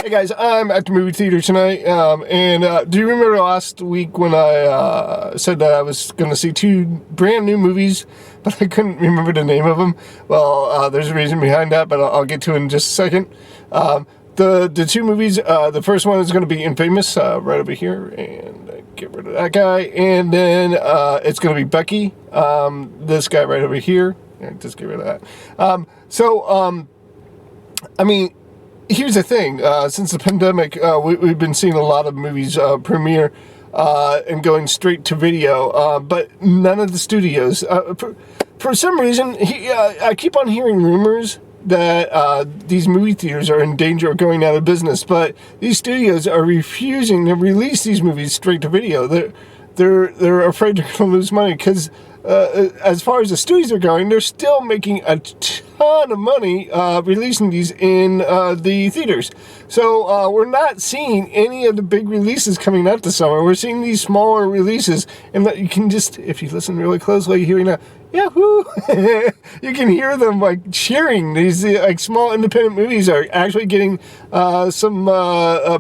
Hey guys, I'm at the movie theater tonight, do you remember last week when I said that I was going to see two brand new movies, but I couldn't remember the name of them? Well, there's a reason behind that, but I'll get to it in just a second. The two movies, the first one is going to be Infamous, right over here, and get rid of that guy, and then it's going to be Becky, this guy right over here, and just get rid of that. Here's the thing, since the pandemic, we've been seeing a lot of movies premiere and going straight to video, but none of the studios. For some reason, I keep on hearing rumors that these movie theaters are in danger of going out of business, but these studios are refusing to release these movies straight to video. They're afraid they're going to lose money because as far as the studios are going, they're still making a ton of money releasing these in the theaters. So we're not seeing any of the big releases coming out this summer. We're seeing these smaller releases, and you can just, if you listen really closely, you're hearing Yahoo! You can hear them like cheering. These like small independent movies are actually getting some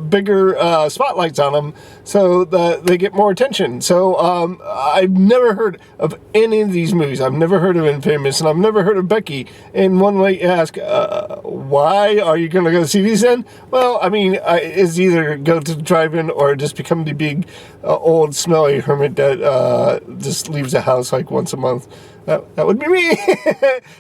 bigger spotlights on them, so that they get more attention. So I've never heard of any of these movies. I've never heard of Infamous, and I've never heard of Becky. And one might ask, why are you going to go see these then? Well, it's either go to the drive-in or just become the big old smelly hermit that just leaves the house like once a month. That would be me.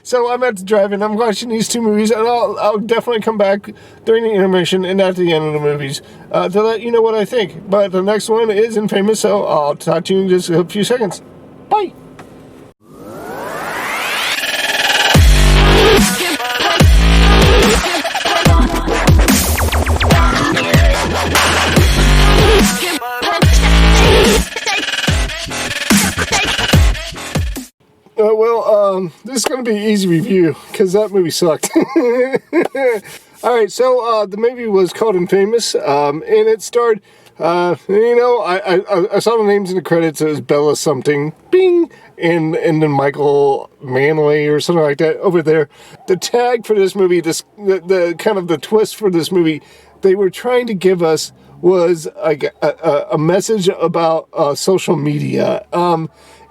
So I'm at the drive-in. I'm watching these two movies, and I'll definitely come back during the intermission and at the end of the movies to let you know what I think. But the next one is Infamous, so I'll talk to you in just a few seconds. Bye. This is going to be an easy review because that movie sucked. Alright, so the movie was called Infamous, and it starred, I saw the names in the credits. It was Bella something, bing, and then Michael Manley or something like that over there. The tag for this movie, the kind of the twist for this movie they were trying to give us was like a message about social media.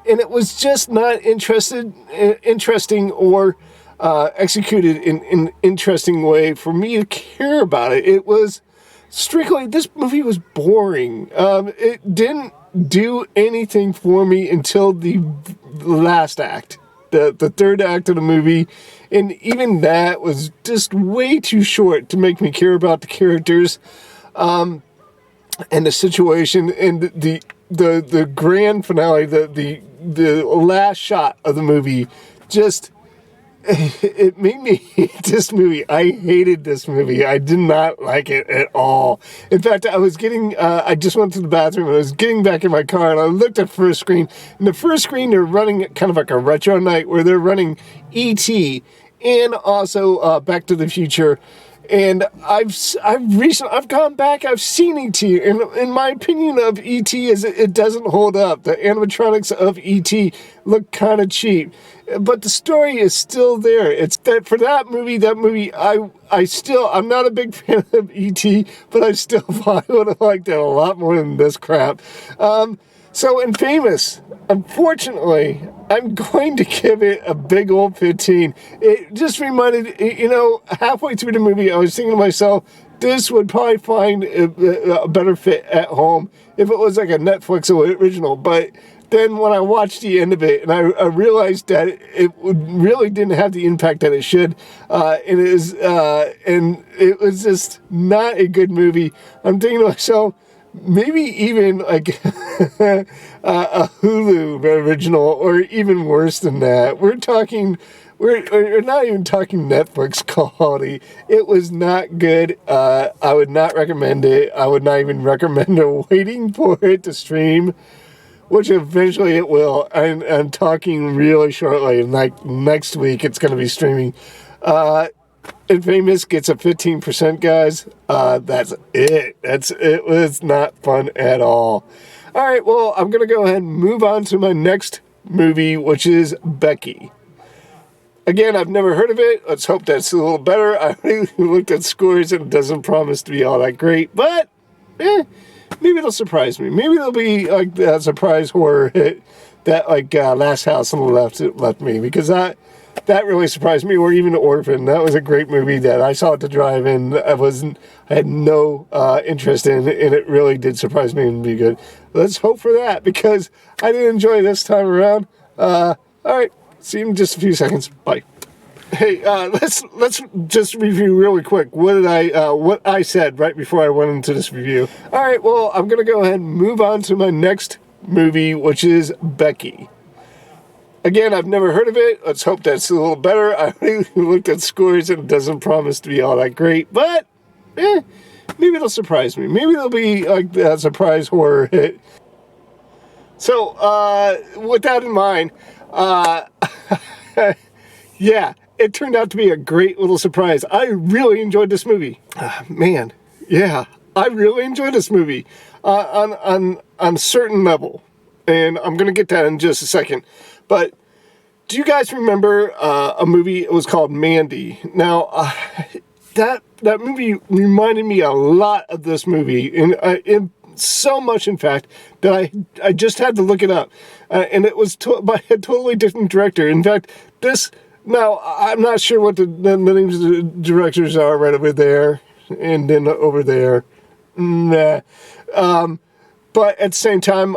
And it was just not interesting or executed in an interesting way for me to care about it. It was strictly, this movie was boring. It didn't do anything for me until the last act, the third act of the movie. And even that was just way too short to make me care about the characters and the situation and the grand finale, the last shot of the movie, just, it made me hate this movie. I hated this movie. I did not like it at all. In fact, I just went to the bathroom and I was getting back in my car and I looked at first screen. And the first screen, they're running kind of like a retro night where they're running E.T. and also Back to the Future. And I've gone back, I've seen E.T., and in my opinion of E.T. is it doesn't hold up. The animatronics of E.T. look kind of cheap, but the story is still there. It's that for that movie, I'm not a big fan of E.T., but I still probably would have liked it a lot more than this crap. So Infamous, unfortunately, I'm going to give it a big old 15. It just reminded, halfway through the movie, I was thinking to myself, this would probably find a better fit at home if it was like a Netflix original. But then when I watched the end of it, and I realized that it really didn't have the impact that it should, and it was just not a good movie. I'm thinking to myself, maybe even like a Hulu original, or even worse than that. We're not even talking Netflix quality. It was not good. I would not recommend it. I would not even recommend waiting for it to stream, which eventually it will. I'm talking really shortly, like next week it's going to be streaming. Infamous gets a 15%, guys. That's it. It was not fun at all. All right, well, I'm going to go ahead and move on to my next movie, which is Becky. Again, I've never heard of it. Let's hope that's a little better. I already looked at scores and it doesn't promise to be all that great, but maybe it'll surprise me. Maybe it'll be like that surprise horror hit that Last House on the Left left me, because that really surprised me. Or even Orphan. That was a great movie that I saw at the drive-in. I had no interest in, and it really did surprise me and be good. Let's hope for that, because I did enjoy this time around. All right, see you in just a few seconds. Bye. Hey, let's just review really quick what I said right before I went into this review. All right, well, I'm gonna go ahead and move on to my next movie, which is Becky. Again, I've never heard of it. Let's hope that's a little better. I already looked at scores and it doesn't promise to be all that great, but maybe it'll surprise me. Maybe it'll be like that surprise horror hit. So, with that in mind, yeah, it turned out to be a great little surprise. I really enjoyed this movie. Man, yeah, I really enjoyed this movie on a certain level, and I'm gonna get that in just a second. But do you guys remember a movie? It was called Mandy. Now, that movie reminded me a lot of this movie, and so much, in fact, that I just had to look it up, and it was by a totally different director. In fact, now I'm not sure what the names of the directors are right over there, and then over there. Nah. But at the same time,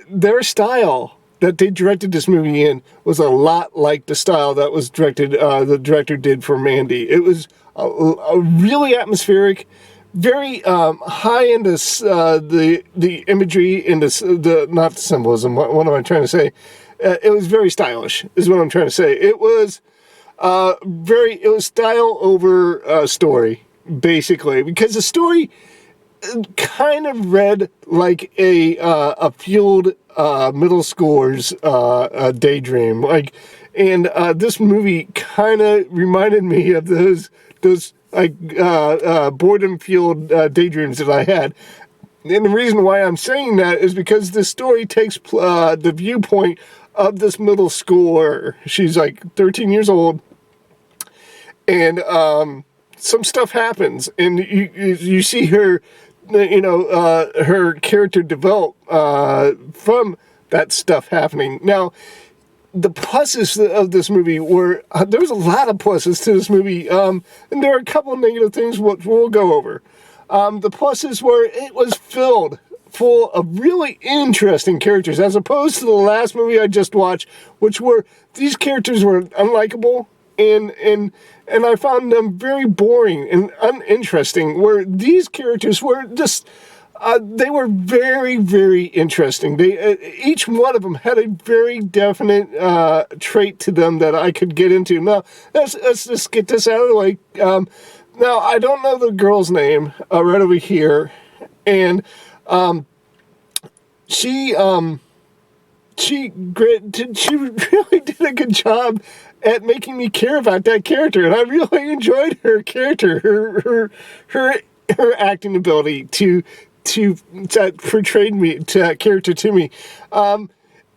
their style that they directed this movie in was a lot like the style that was directed, the director did for Mandy. It was a really atmospheric, very high into the imagery, and not the symbolism. What am I trying to say? It was very stylish, is what I'm trying to say. It was it was style over story, basically, because the story kind of read like a fueled middle schooler's daydream. And this movie kind of reminded me of those boredom fueled daydreams that I had. And the reason why I'm saying that is because this story takes the viewpoint of this middle schooler. She's like 13 years old, and some stuff happens, and you see her, her character develop from that stuff happening. Now, the pluses of this movie were, there was a lot of pluses to this movie, and there are a couple of negative things which we'll go over. The pluses were, it was full of really interesting characters, as opposed to the last movie I just watched, which were, these characters were unlikable, and I found them very boring and uninteresting, where these characters were just, they were very, very interesting. Each one of them had a very definite trait to them that I could get into. Now, let's just get this out of the way. Now, I don't know the girl's name right over here, and she really did a good job at making me care about that character, and I really enjoyed her character, her acting ability to portray that character to me.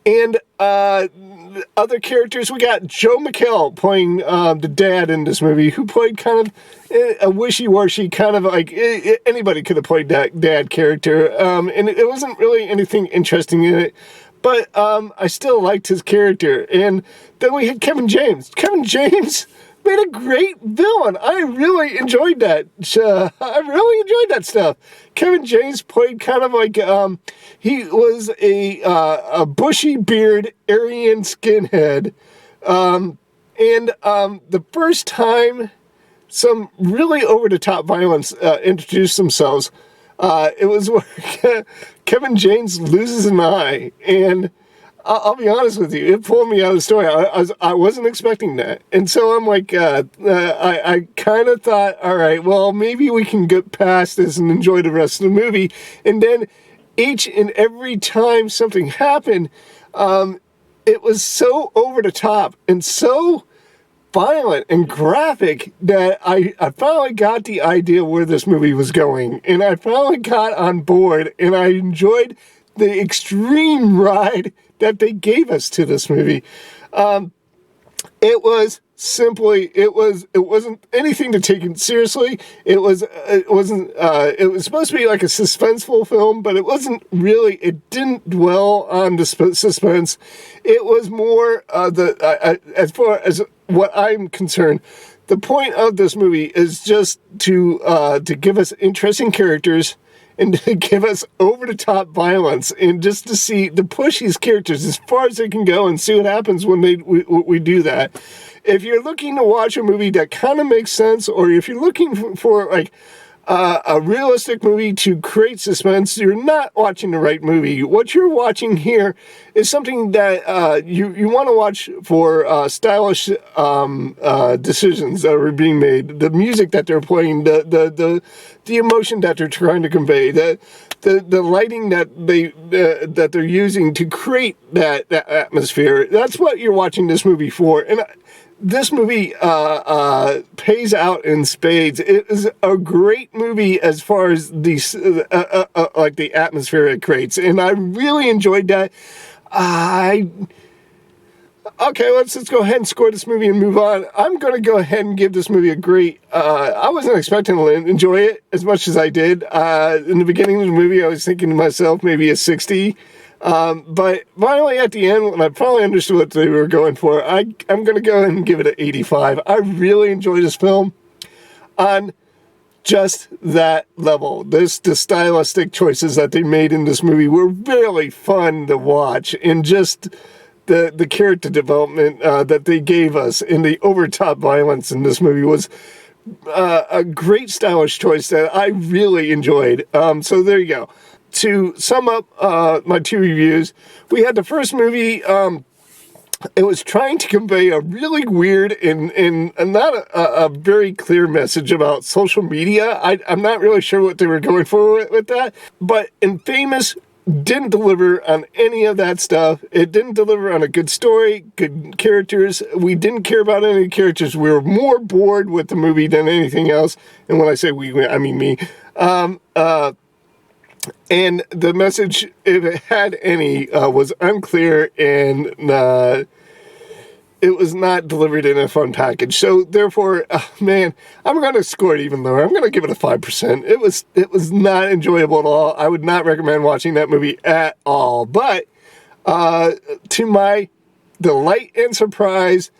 And other characters, we got Joe McHale playing the dad in this movie, who played kind of a wishy-washy, kind of like anybody could have played that dad character, and it wasn't really anything interesting in it. But I still liked his character. And then we had Kevin James. Kevin James made a great villain. I really enjoyed that. I really enjoyed that stuff. Kevin James played kind of like, he was a bushy beard Aryan skinhead. And the first time some really over-the-top violence introduced themselves, it was where Kevin James loses an eye, and I'll be honest with you, it pulled me out of the story. I wasn't expecting that, and so I'm like, I kind of thought, all right, well, maybe we can get past this and enjoy the rest of the movie. And then each and every time something happened, it was so over the top and so violent and graphic that I finally got the idea where this movie was going, and I finally got on board, and I enjoyed the extreme ride that they gave us to this movie. It was simply, it wasn't anything to take it seriously. It was supposed to be like a suspenseful film, but it wasn't really, it didn't dwell on the suspense. It was more, as far as what I'm concerned, the point of this movie is just to give us interesting characters, and to give us over-the-top violence, and just to push these characters as far as they can go and see what happens when we do that. If you're looking to watch a movie that kind of makes sense, or if you're looking for like a realistic movie to create suspense, you're not watching the right movie. What you're watching here is something that you want to watch for stylish decisions that are being made, the music that they're playing, the emotion that they're trying to convey, the lighting that they're using to create that atmosphere. That's what you're watching this movie for. And this movie pays out in spades. It is a great movie as far as like the atmosphere it creates, and I really enjoyed that. Okay, let's go ahead and score this movie and move on. I'm going to go ahead and give this movie a great... I wasn't expecting to enjoy it as much as I did. In the beginning of the movie, I was thinking to myself, maybe a 60. But finally, at the end, when I finally understood what they were going for, I'm going to go ahead and give it an 85. I really enjoyed this film on just that level. The stylistic choices that they made in this movie were really fun to watch, and just the character development that they gave us in the over-top violence in this movie was a great stylish choice that I really enjoyed. So there you go. To sum up my two reviews, we had the first movie. It was trying to convey a really weird and not a very clear message about social media. I'm not really sure what they were going for with that. But Infamous didn't deliver on any of that stuff. It didn't deliver on a good story, good characters. We didn't care about any characters. We were more bored with the movie than anything else. And when I say we, I mean me. And the message, if it had any, was unclear, and it was not delivered in a fun package. So therefore, man, I'm going to score it even lower. I'm going to give it a 5%. It was not enjoyable at all. I would not recommend watching that movie at all. But to my delight and surprise,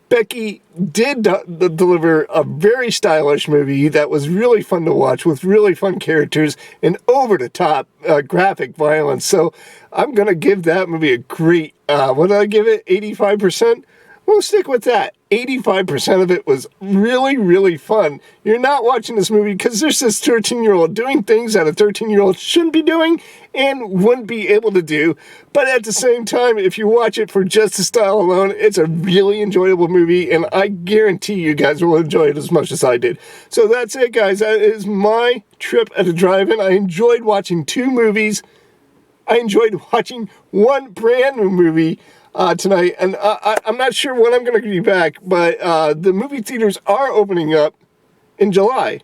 Becky did deliver a very stylish movie that was really fun to watch, with really fun characters and over-the-top graphic violence. So I'm going to give that movie a great, what did I give it, 85%? We'll stick with that. 85% of it was really, really fun. You're not watching this movie because there's this 13-year-old doing things that a 13-year-old shouldn't be doing and wouldn't be able to do. But at the same time, if you watch it for just the style alone, it's a really enjoyable movie, and I guarantee you guys will enjoy it as much as I did. So that's it, guys. That is my trip at a drive-in. I enjoyed watching two movies. I enjoyed watching one brand new movie tonight, and I'm not sure when I'm going to be back, but the movie theaters are opening up in July.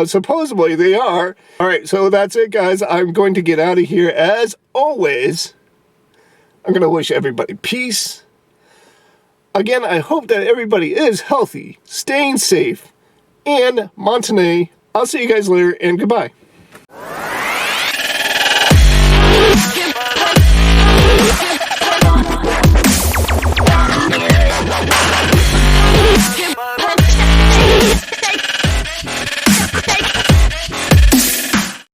Supposedly they are. All right, so that's it, guys. I'm going to get out of here. As always, I'm going to wish everybody peace. Again, I hope that everybody is healthy, staying safe, and Montanay, I'll see you guys later, and goodbye.